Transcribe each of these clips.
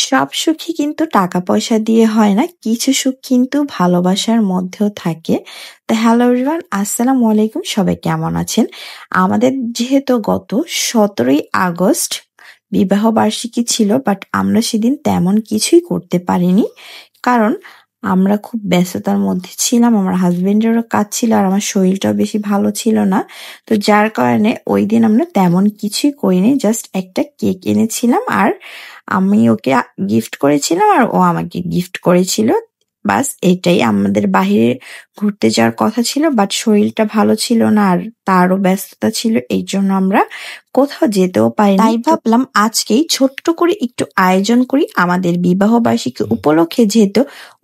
সব সুখই কিন্তু টাকা পয়সা দিয়ে হয় না। কিছু সুখ কিন্তু ভালোবাসার মধ্যেও থাকে। তো হ্যালো এভরিওয়ান, আসসালামু আলাইকুম। সবাই কেমন আছেন? আমাদের যেহেতু গত ১৭ই আগস্ট বিবাহ বার্ষিকী ছিল, বাট আমরা সেদিন তেমন কিছুই করতে পারিনি। কারণ আমরা খুব ব্যস্ততার মধ্যে ছিলাম। আমার হাসবেন্ডেরও কাজ ছিল আর আমার শরীরটাও বেশি ভালো ছিল না। তো যার কারণে ওইদিন আমরা তেমন কিছুই করিনি। জাস্ট একটা কেক এনেছিলাম আর আমি ওকে গিফট করেছিলাম আর ও আমাকে গিফট করেছিল। বাস এটাই। আমাদের বাহিরে ঘুরতে যাওয়ার কথা ছিল, বাট শরীরটা ভালো ছিল না আর তারও ব্যস্ততা ছিল, এই জন্য আমরা কোথাও যেতেও পারিনি। তাই ভাবলাম আজকেই ছোট্ট করে একটু আয়োজন করি আমাদের বিবাহ বার্ষিকী উপলক্ষে, যেহেতু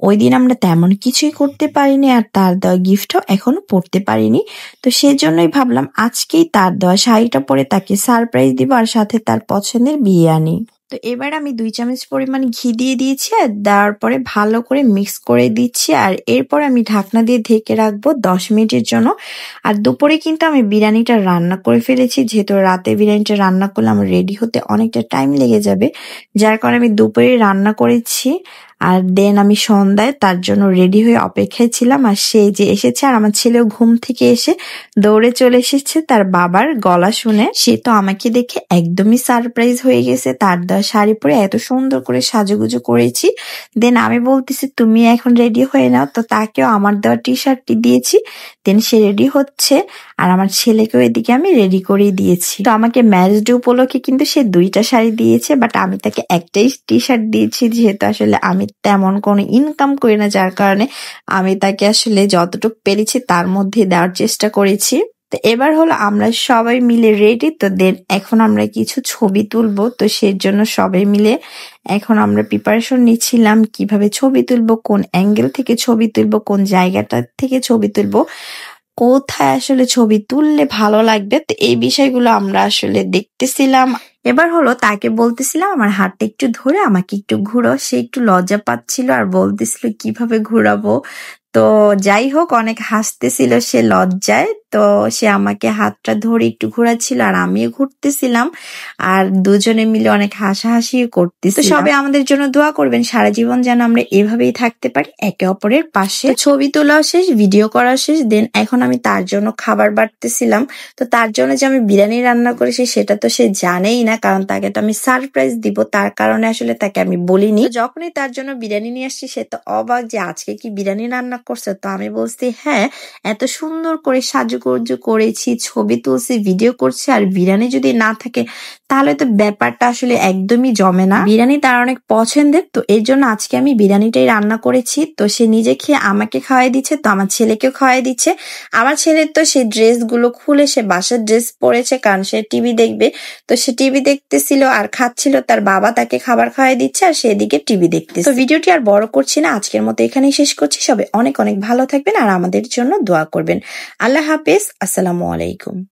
ওই দিন আমরা তেমন কিছুই করতে পারিনি আর তার দেওয়া গিফটও এখনো পড়তে পারিনি। তো সেজন্যই ভাবলাম আজকেই তার দেওয়া শাড়িটা পরে তাকে সারপ্রাইজ দিব আর সাথে তার পছন্দের বিরিয়ানি। তো এবার আমি 2 চামচ পরিমাণ ঘি দিয়ে দিয়েছি আর দেওয়ার পরে ভালো করে মিক্স করে দিচ্ছি আর এরপর আমি ঢাকনা দিয়ে ঢেকে রাখবো 10 মিনিটের জন্য। আর দুপুরে কিন্তু আমি বিরিয়ানিটা রান্না করে ফেলেছি, যেহেতু রাতে বিরিয়ানিটা রান্না করলে আমার রেডি হতে অনেকটা টাইম লেগে যাবে, যার কারণে আমি দুপুরে রান্না করেছি। আর দেন আমি সন্ধ্যায় তার জন্য রেডি হয়ে অপেক্ষায় ছিলাম আর সে যে এসেছে আর আমার ছেলেও ঘুম থেকে এসে দৌড়ে চলে এসেছে তার বাবার গলা শুনে। সে তো আমাকে দেখে একদমই সারপ্রাইজ হয়ে গেছে। তার দেওয়া শাড়ি পরে এত সুন্দর করে সাজুগুজু করেছি। দেন আমি বলতেছি তুমি এখন রেডি হয়ে নাও, তো তাকেও আমার দেওয়া টি শার্টটি দিয়েছি। দেন সে রেডি হচ্ছে আর আমার ছেলেকেও এদিকে আমি রেডি করে দিয়েছি। তো আমাকে ম্যারেজ ডে উপলক্ষে কিন্তু সে 2টা শাড়ি দিয়েছে, বাট আমি তাকে একটাই টি শার্ট দিয়েছি, যেহেতু আসলে আমি তেমন কোনো ইনকাম করি না, যার কারণে আমি তাকে আসলে যতটুকু পেরেছি তার মধ্যে দেওয়ার চেষ্টা করেছি। তো এবার হলো আমরা সবাই মিলে রেডি। তো দেন এখন আমরা কিছু ছবি তুলবো, তো সেই জন্য সবাই মিলে এখন আমরা প্রিপারেশন নিচ্ছিলাম কিভাবে ছবি তুলবো, কোন অ্যাঙ্গেল থেকে ছবি তুলবো, কোন জায়গাটা থেকে ছবি তুলবো, কোথায় আসলে ছবি তুললে ভালো লাগবে। তো এই বিষয়গুলো আমরা আসলে দেখতেছিলাম। এবার হলো তাকে বলতেছিলাম আমার হাতটা একটু ধরে আমাকে একটু ঘুরো। সে একটু লজ্জা পাচ্ছিল আর বলতেছিল কিভাবে ঘুরাবো। তো যাই হোক, অনেক হাসতেছিল সে লজ্জায়। তো সে আমাকে হাতটা ধরে একটু ঘোরাচ্ছিল আর আমিও ঘুরতেছিলাম আর দুজনে মিলে অনেক হাসাহাসি করতেছি। সবাই আমাদের জন্য দোয়া করবেন সারা জীবন যেন আমরা এভাবেই থাকতে পারি একে অপরের পাশে। ছবি তোলাও শেষ, ভিডিও করা শেষ। দেন এখন আমি তার জন্য খাবার বাড়তেছিলাম। তো তার জন্য যে আমি বিরিয়ানি রান্না করেছি সেটা তো সে জানেই না, কারণ তাকে তো আমি সারপ্রাইজ দিব, তার কারণে আসলে তাকে আমি বলিনি। যখনই তার জন্য বিরিয়ানি নিয়ে আসছি সে তো অবাক যে আজকে কি বিরিয়ানি রান্না করছে। তো আমি বলছি হ্যাঁ, এত সুন্দর করে সাজুগুজু করেছি, ছবি তুলছি, ভিডিও করছি আর বিরিয়ানি যদি না থাকে তাহলে তো ব্যাপারটা আসলে একদমই জমে না। বিরিয়ানি তার অনেক পছন্দের, তো এর জন্য আজকে আমি বিরিয়ানিটাই রান্না করেছি। তো সে নিজে খেয়ে আমাকে খাওয়াই দিচ্ছে, তো আমার ছেলেকেও খাওয়াই দিচ্ছে। আমার ছেলের তো সেই ড্রেসগুলো খুলে সে বাসার ড্রেস পরেছে, কারণ সে টিভি দেখবে। তো সে টিভি দেখতেছিল আর খাচ্ছিল, তার বাবা তাকে খাবার খাওয়াই দিচ্ছে আর সে এদিকে টিভি দেখতেছে। তো ভিডিওটি আর বড় করছি না, আজকের মতো এখানেই শেষ করছি। সবাই অনেক অনেক ভালো থাকবেন আর আমাদের জন্য দোয়া করবেন। আল্লাহ হাফেজ, আসসালামু আলাইকুম।